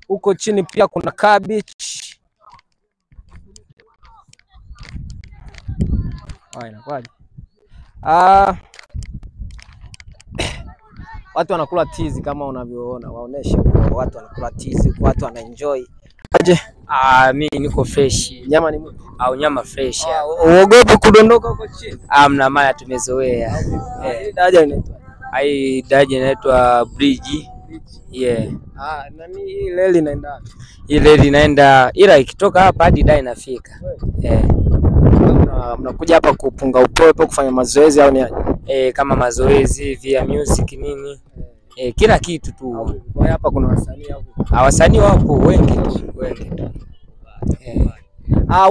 Huko chini pia kuna cabbage. Inakwaje? Watu wanakula tizi kama unavyoona, waoneshe watu wanakula tizi, watu wanaenjoy. Aje? Mimi niko fresh. Nyama ni mwingi au nyama fresh. Uogopi kudondoka huko chini? Mna maana tumezoea. Daraja inaitwa? Daraja inaitwa bridge. Yeah. Nani hii reli inaenda? Hii reli inaenda ila ikitoka hapa hadi Dar inafika. Mnakuja hapa kupunga upepo, kufanya mazoezi au ni aje? Kama mazoezi via music nini? Kila kitu tu. Kwa hapa kuna wasanii au? Wasanii wapo wengi tu.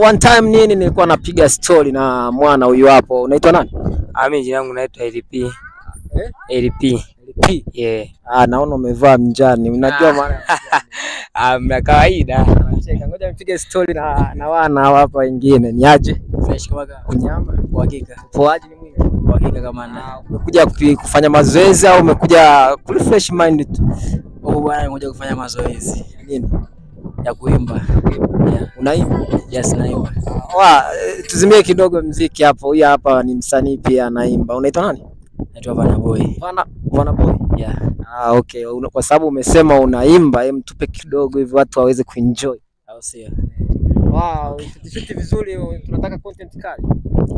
One time nilikuwa napiga story na mwana huyu hapo. Unaitwa nani? Mimi jina langu naitwa LP. LP. Yeah. Naona umevaa mjani. Unajua maana mna kawaida. Cheka, ngoja nipige story na wana hapa wengine. Ni aje? Fresh kama unyama. Uhakika. Poaje ni mwingi? Uhakika kama na. Umekuja kufanya mazoezi au umekuja refresh mind tu? Bwana, nimekuja kufanya mazoezi. Nini? Ya kuimba. Yeah. Unaimba? Yes, naimba. Tuzimie kidogo muziki hapo. Huyu hapa ni msanii pia anaimba. Unaitwa nani? Naitwa Vanaboy. Vanaboy. Yeah. Okay. Kwa sababu umesema unaimba, tupe kidogo hivi watu waweze kuenjoy. Au sio? Shoot vizuri, tunataka content kali.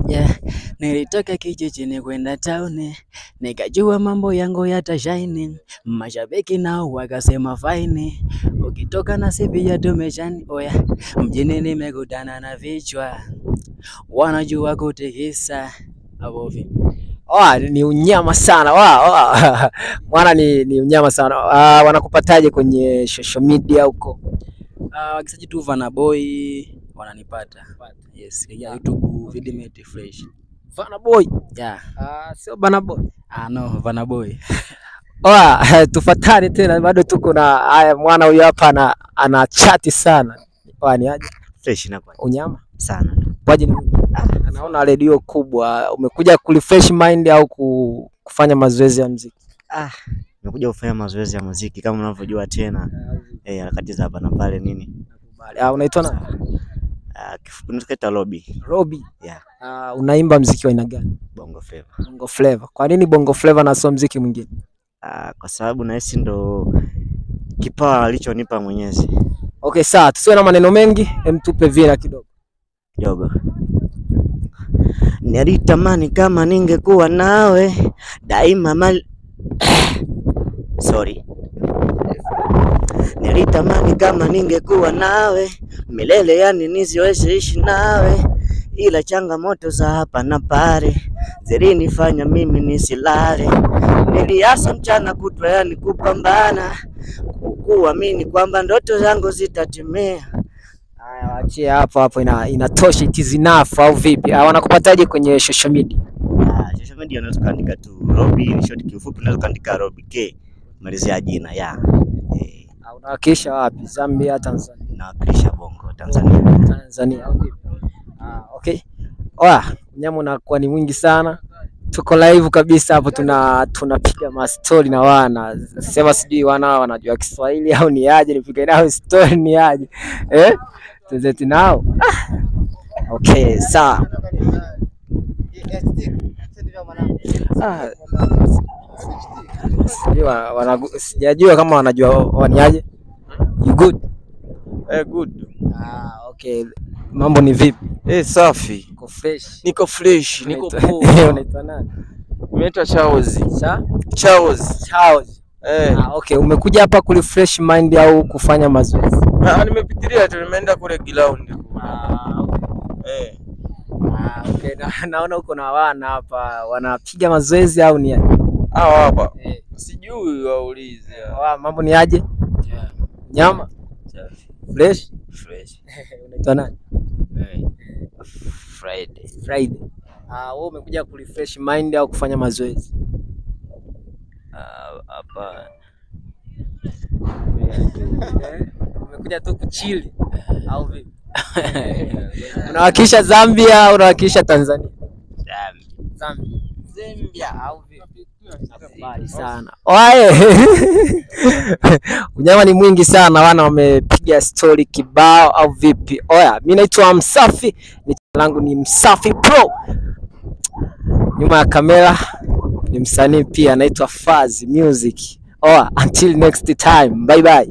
Yeah. Nilitoka kijijini kwenda town, nikajua mambo yangu yatashine. Mashabiki nao wakasema fine. Ukitoka na sipi ya tumeshani. Mjini nimekutana na vichwa, wanajua kutikisa. Abovi. Ni unyama sana. Mwana ni unyama sana. Wanakupataje kwenye social media huko? Wakisearch tu Vanaboy wananipata. Yes, YouTube Vidimate fresh. Vanaboy. Yeah. Sio Vanaboy. No, Vanaboy. Tufatane tena, bado tuko na mwana huyu hapa ana chati sana. Ni aje? Fresh na kwa. Unyama Sana. Kwaje ni anaona radio kubwa, umekuja kurefresh mind au kufanya mazoezi ya muziki? Nimekuja kufanya mazoezi ya muziki kama unavyojua tena. Harakati za hapa na pale nini? Unaitwa nani? Kifupi tunaita Robi. Robi. Yeah. Unaimba muziki wa aina gani? Bongo Flava. Bongo Flava. Kwa nini Bongo Flava na sio muziki mwingine? Kwa sababu nahisi ndo kipawa alichonipa Mwenyezi. Okay, sawa. Tusiwe na maneno mengi, tupe vina kidogo. Nilitamani kama ningekuwa nawe daima Nilitamani kama ningekuwa nawe milele, yani nisiwezi ishi nawe, ila changamoto za hapa na pale zilinifanya mimi nisilale. Niliasa mchana kutwa, yani kupambana, kuamini kwamba ndoto zangu zitatimia. Waachie hapo inatosha, it is enough au vipi? Wanakupataje kwenye social media? Social media unaweza kuandika tu Robi, ni short kifupi, unaweza kuandika Robi K malizia jina ya. Unawakilisha wapi? Zambia, Tanzania? Nawakilisha Bongo, Tanzania. Tanzania au vipi? Okay. Nyama unakuwa ni mwingi sana. Tuko live kabisa hapo, tunapiga ma story na wana. Sema sijui wana wanajua Kiswahili au ni aje, nipige nao story ni aje. Tuzeti nao. Okay, sawa. Sijajua kama wanajua waniaje. You good? Good. Okay. Mambo ni vipi? Safi. Niko fresh. Niko fresh, niko poa. Unaitwa nani? Nimeitwa Charles. Charles. Okay, umekuja hapa ku refresh mind au kufanya mazoezi? Nimepitilia tu, nimeenda kule ground. Okay, naona uko na wana hapa wanapiga mazoezi au ni aje? Hapa. Sijui waulize. Mambo ni aje? Nyama? Fresh? Unaitwa nani? Friday. Wewe umekuja ku refresh mind au kufanya mazoezi? Hapa. Umekuja tu kuchill au vipi? Unawakilisha Zambia au unawakilisha Tanzania? Zambia au vipi? Mbali sana. Oye. Unyama ni mwingi sana, wana wamepiga story kibao au vipi? Oya, mimi naitwa Msafi, ni langu ni Msafi Pro. Nyuma ya kamera ni msanii pia anaitwa Faz Music. Oya, until next time. Bye bye.